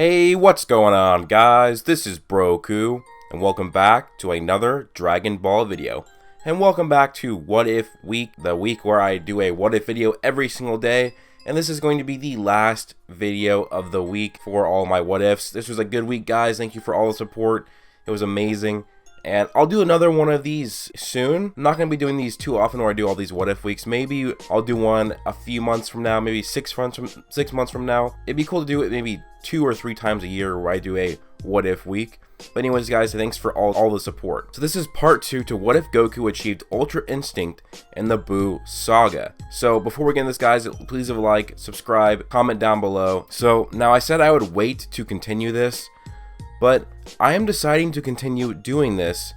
Hey, what's going on, guys? This is Broku, and welcome back to another Dragon Ball video. And welcome back to What If Week, the week where I do a What If video every single day. And this is going to be the last video of the week for all my What Ifs. This was a good week, guys. Thank you for all the support. It was amazing. And I'll do another one of these soon. I'm not going to be doing these too often where I do all these What If weeks. Maybe I'll do one a few months from now, maybe 6 months from now. It'd be cool to do it maybe 2 or 3 times a year where I do a What If week. But anyways, guys, thanks for all the support. So this is part 2 to What If Goku achieved Ultra Instinct in the Buu saga. So before we get into this, guys, please leave a like, subscribe, comment down below. So now I said I would wait to continue this, but I am deciding to continue doing this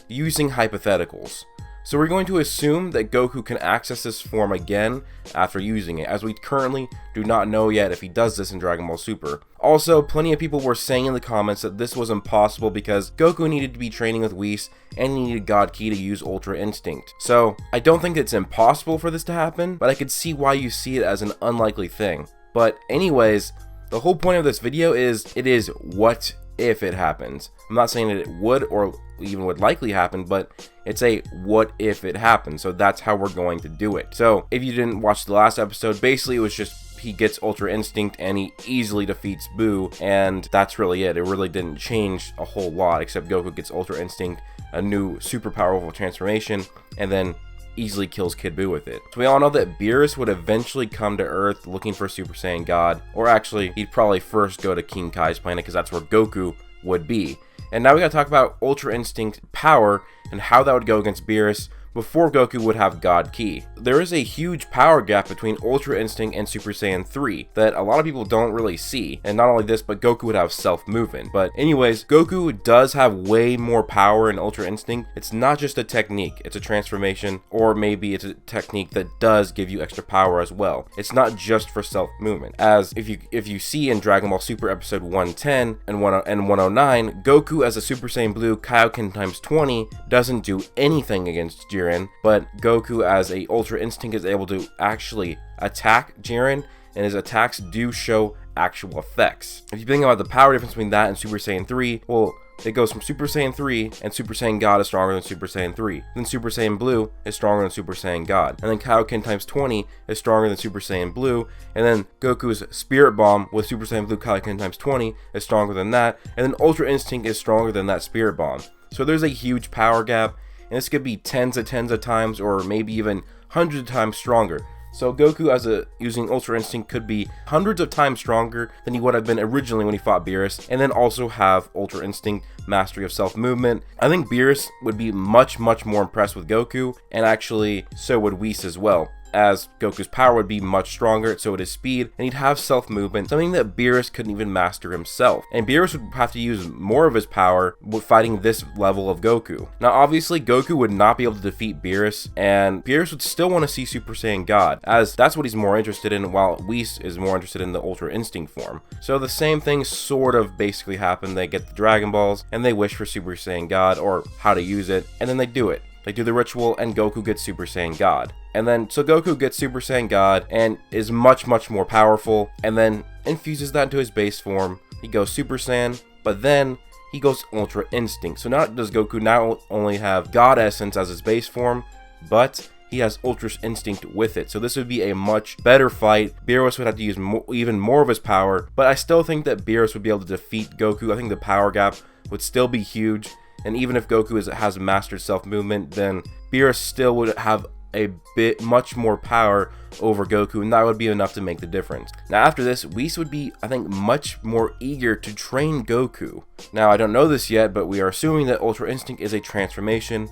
using hypotheticals. So we're going to assume that Goku can access this form again after using it, as we currently do not know yet if he does this in Dragon Ball Super. Also, plenty of people were saying in the comments that this was impossible because Goku needed to be training with Whis and he needed God Ki to use Ultra Instinct. So I don't think it's impossible for this to happen, but I could see why you see it as an unlikely thing. But anyways, the whole point of this video is it is what if it happens. I'm not saying that it would or even would likely happen, but it's a what if it happens. So that's how we're going to do it. So if you didn't watch the last episode, basically it was just he gets Ultra Instinct and he easily defeats Buu, and that's really it. It really didn't change a whole lot, except Goku gets Ultra Instinct, a new super powerful transformation, and then easily kills Kid Buu with it. So we all know that Beerus would eventually come to Earth looking for Super Saiyan God, or actually he'd probably first go to King Kai's planet because that's where Goku would be. And now we gotta talk about Ultra Instinct power and how that would go against Beerus before Goku would have God Ki. There is a huge power gap between Ultra Instinct and Super Saiyan 3 that a lot of people don't really see. And not only this, but Goku would have self-movement. But anyways, Goku does have way more power in Ultra Instinct. It's not just a technique, it's a transformation, or maybe it's a technique that does give you extra power as well. It's not just for self-movement. As if you see in Dragon Ball Super episode 110 and 109, Goku as a Super Saiyan Blue Kaioken times 20 doesn't do anything against Jiren, but Goku as a Ultra Instinct is able to actually attack Jiren, and his attacks do show actual effects. If you think about the power difference between that and Super Saiyan 3, well, it goes from Super Saiyan 3 and Super Saiyan God is stronger than Super Saiyan 3. Then Super Saiyan Blue is stronger than Super Saiyan God. And then Kaioken times 20 is stronger than Super Saiyan Blue. And then Goku's Spirit Bomb with Super Saiyan Blue Kaioken times 20 is stronger than that. And then Ultra Instinct is stronger than that Spirit Bomb. So there's a huge power gap. And this could be tens of times, or maybe even hundreds of times stronger. So Goku using Ultra Instinct could be hundreds of times stronger than he would have been originally when he fought Beerus, and then also have Ultra Instinct mastery of self-movement. I think Beerus would be much more impressed with Goku, and actually so would Whis as well, as Goku's power would be much stronger, so would his speed, and he'd have self-movement, something that Beerus couldn't even master himself. And Beerus would have to use more of his power with fighting this level of Goku. Now obviously Goku would not be able to defeat Beerus, and Beerus would still want to see Super Saiyan God, as that's what he's more interested in, while Whis is more interested in the Ultra Instinct form. So the same thing sort of basically happened. They get the Dragon Balls, and they wish for Super Saiyan God, or how to use it, and then they do it. They do the ritual, and Goku gets Super Saiyan God. And then, so Goku gets Super Saiyan God, and is much more powerful, and then infuses that into his base form. He goes Super Saiyan, but then he goes Ultra Instinct. So not does Goku now only have God Essence as his base form, but he has Ultra Instinct with it. So this would be a much better fight. Beerus would have to use even more of his power, but I still think that Beerus would be able to defeat Goku. I think the power gap would still be huge. And even if Goku has mastered self-movement, then Beerus still would have a bit much more power over Goku, and that would be enough to make the difference. Now after this, Whis would be, I think, much more eager to train Goku. Now I don't know this yet, but we are assuming that Ultra Instinct is a transformation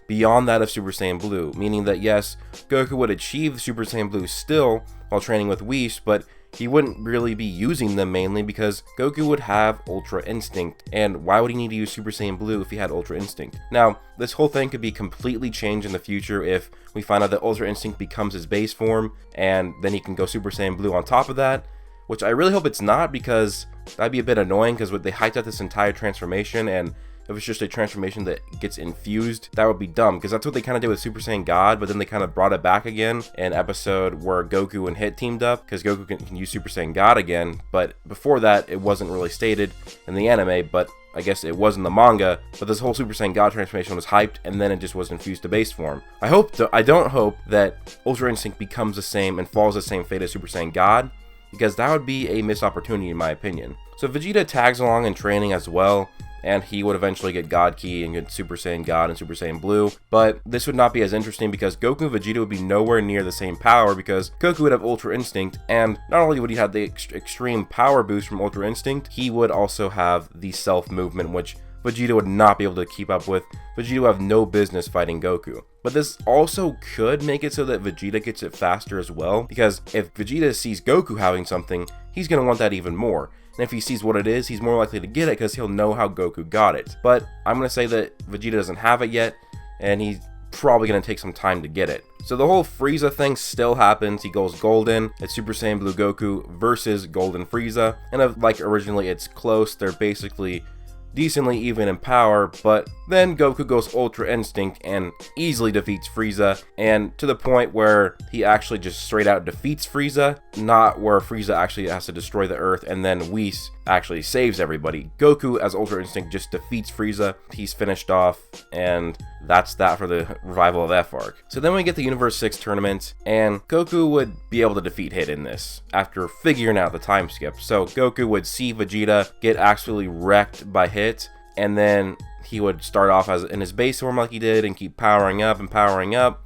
beyond that of Super Saiyan Blue, meaning that yes, Goku would achieve Super Saiyan Blue still while training with Whis, but he wouldn't really be using them mainly because Goku would have Ultra Instinct, and why would he need to use Super Saiyan Blue if he had Ultra Instinct? Now, this whole thing could be completely changed in the future if we find out that Ultra Instinct becomes his base form, and then he can go Super Saiyan Blue on top of that, which I really hope it's not, because that'd be a bit annoying, because they hyped up this entire transformation, and if it's just a transformation that gets infused, that would be dumb, because that's what they kind of did with Super Saiyan God, but then they kind of brought it back again in episode where Goku and Hit teamed up, because Goku can use Super Saiyan God again, but before that, it wasn't really stated in the anime, but I guess it was in the manga, but this whole Super Saiyan God transformation was hyped, and then it just was infused to base form. I don't hope that Ultra Instinct becomes the same and follows the same fate as Super Saiyan God, because that would be a missed opportunity in my opinion. So Vegeta tags along in training as well, and he would eventually get God Ki and get Super Saiyan God and Super Saiyan Blue, but this would not be as interesting because Goku and Vegeta would be nowhere near the same power, because Goku would have Ultra Instinct, and not only would he have the extreme power boost from Ultra Instinct, he would also have the self movement, which Vegeta would not be able to keep up with. Vegeta would have no business fighting Goku. But this also could make it so that Vegeta gets it faster as well, because if Vegeta sees Goku having something, he's going to want that even more. And if he sees what it is, he's more likely to get it because he'll know how Goku got it. But I'm going to say that Vegeta doesn't have it yet, and he's probably going to take some time to get it. So the whole Frieza thing still happens. He goes Golden. It's Super Saiyan Blue Goku versus Golden Frieza. And like originally, it's close. They're basically decently even in power, but then Goku goes Ultra Instinct and easily defeats Frieza, and to the point where he actually just straight out defeats Frieza, not where Frieza actually has to destroy the Earth and then Whis actually saves everybody. Goku as Ultra Instinct just defeats Frieza, he's finished off, and that's that for the revival of F-Arc. So then we get the Universe 6 tournament, and Goku would be able to defeat Hit in this, after figuring out the time skip. So Goku would see Vegeta get absolutely wrecked by Hit, and then he would start off as in his base form like he did, and keep powering up and powering up,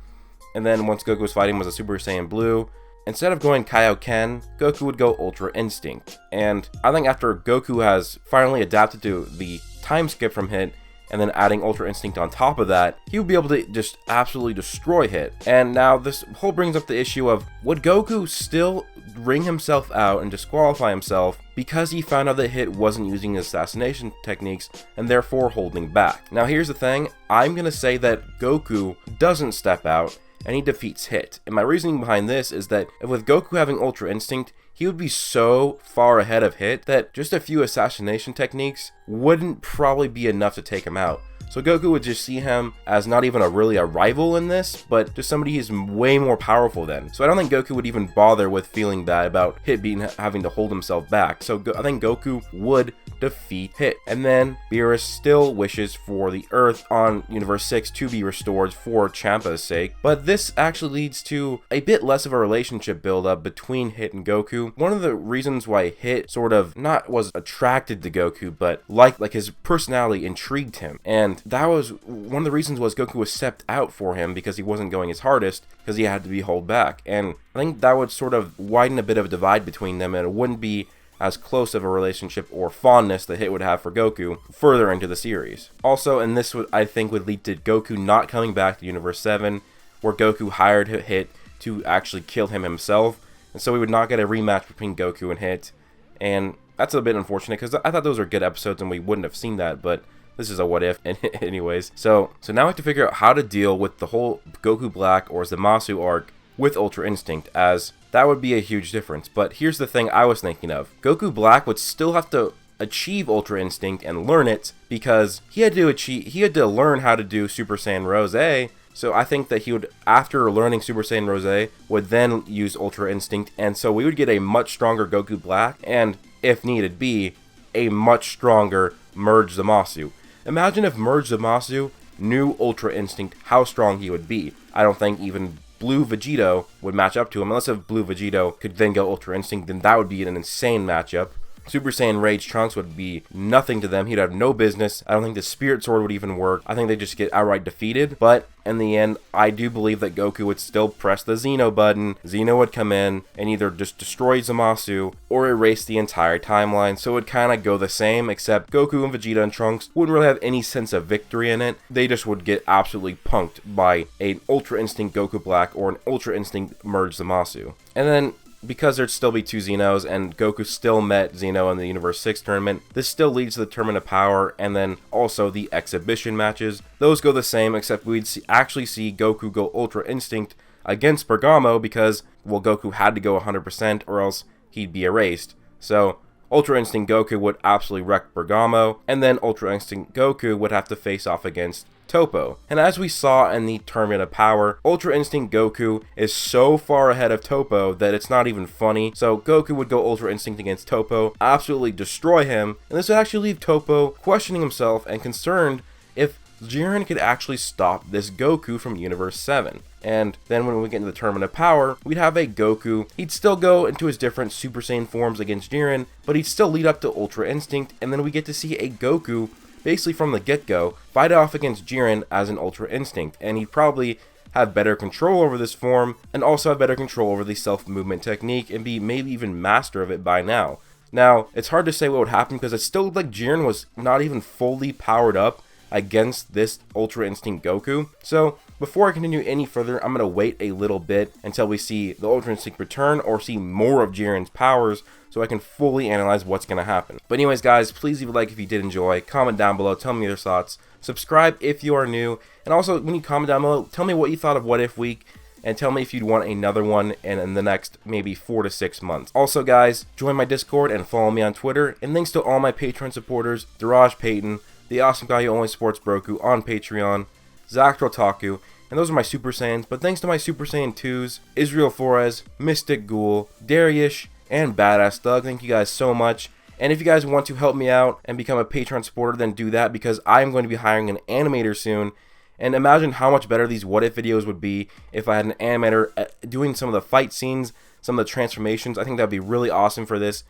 and then once Goku was fighting was a Super Saiyan Blue, instead of going Kaioken, Goku would go Ultra Instinct. And I think after Goku has finally adapted to the time skip from Hit, and then adding Ultra Instinct on top of that, he would be able to just absolutely destroy Hit. And now this whole brings up the issue of, would Goku still ring himself out and disqualify himself because he found out that Hit wasn't using his assassination techniques and therefore holding back? Now here's the thing, I'm going to say that Goku doesn't step out and he defeats Hit. And my reasoning behind this is that with Goku having Ultra Instinct, he would be so far ahead of Hit that just a few assassination techniques wouldn't probably be enough to take him out. So Goku would just see him as not even really a rival in this, but just somebody he's way more powerful than. So I don't think Goku would even bother with feeling bad about Hit having to hold himself back. So I think Goku would defeat Hit. And then Beerus still wishes for the Earth on Universe 6 to be restored for Champa's sake. But this actually leads to a bit less of a relationship build-up between Hit and Goku. One of the reasons why Hit sort of not was attracted to Goku, but like his personality intrigued him. And that was one of the reasons was Goku was stepped out for him because he wasn't going his hardest because he had to be held back. And I think that would sort of widen a bit of a divide between them, and it wouldn't be as close of a relationship or fondness that Hit would have for Goku further into the series. Also, and this would, I think, would lead to Goku not coming back to Universe 7, where Goku hired Hit to actually kill him himself, and so we would not get a rematch between Goku and Hit, and that's a bit unfortunate because I thought those were good episodes and we wouldn't have seen that, but this is a what if anyways. So now I have to figure out how to deal with the whole Goku Black or Zamasu arc with Ultra Instinct, as that would be a huge difference. But here's the thing I was thinking of. Goku Black would still have to achieve Ultra Instinct and learn it, because he had to learn how to do Super Saiyan Rose. So I think that he would, after learning Super Saiyan Rose, would then use Ultra Instinct, and so we would get a much stronger Goku Black, and if needed be, a much stronger Merge Zamasu. Imagine if Merge Zamasu knew Ultra Instinct, how strong he would be. I don't think even Blue Vegito would match up to him, unless if Blue Vegito could then go Ultra Instinct, then that would be an insane matchup. Super Saiyan Rage Trunks would be nothing to them. He'd have no business. I don't think the Spirit Sword would even work. I think they'd just get outright defeated. But in the end, I do believe that Goku would still press the Xeno button. Xeno would come in and either just destroy Zamasu or erase the entire timeline. So it would kind of go the same, except Goku and Vegeta and Trunks wouldn't really have any sense of victory in it. They just would get absolutely punked by an Ultra Instinct Goku Black or an Ultra Instinct Merge Zamasu. And then, because there'd still be two Xenos, and Goku still met Xeno in the Universe 6 tournament, this still leads to the Tournament of Power, and then also the exhibition matches. Those go the same, except we'd actually see Goku go Ultra Instinct against Bergamo, because, well, Goku had to go 100% or else he'd be erased. So Ultra Instinct Goku would absolutely wreck Bergamo, and then Ultra Instinct Goku would have to face off against Toppo. And as we saw in the Tournament of Power, Ultra Instinct Goku is so far ahead of Toppo that it's not even funny. So Goku would go Ultra Instinct against Toppo, absolutely destroy him, and this would actually leave Toppo questioning himself and concerned if Jiren could actually stop this Goku from Universe 7. And then when we get into the Tournament of Power, we'd have a Goku. He'd still go into his different Super Saiyan forms against Jiren, but he'd still lead up to Ultra Instinct, and then we get to see a Goku basically from the get-go fight off against Jiren as an Ultra Instinct, and he'd probably have better control over this form and also have better control over the self-movement technique and be maybe even master of it by now. Now, it's hard to say what would happen because it still looked like Jiren was not even fully powered up against this Ultra Instinct Goku. So before I continue any further, I'm going to wait a little bit until we see the Ultra Instinct return or see more of Jiren's powers so I can fully analyze what's going to happen. But anyways guys, please leave a like if you did enjoy, comment down below, tell me your thoughts, subscribe if you are new, and also when you comment down below, tell me what you thought of What If Week, and tell me if you'd want another one in the next maybe 4 to 6 months. Also guys, join my Discord and follow me on Twitter, and thanks to all my Patreon supporters, Daraj Payton, the awesome guy who only supports Broku on Patreon, Zach Rotaku, and those are my Super Saiyans, but thanks to my Super Saiyan 2s, Israel Flores, Mystic Ghoul, Darius, and Badass Thug, thank you guys so much. And if you guys want to help me out and become a Patreon supporter, then do that because I'm going to be hiring an animator soon. And imagine how much better these What If videos would be if I had an animator doing some of the fight scenes, some of the transformations. I think that would be really awesome for this.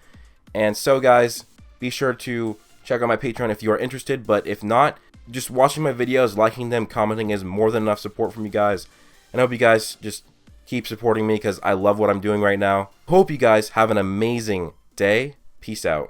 And so guys, be sure to check out my Patreon if you are interested, but if not, just watching my videos, liking them, commenting is more than enough support from you guys. And I hope you guys just keep supporting me because I love what I'm doing right now. Hope you guys have an amazing day. Peace out.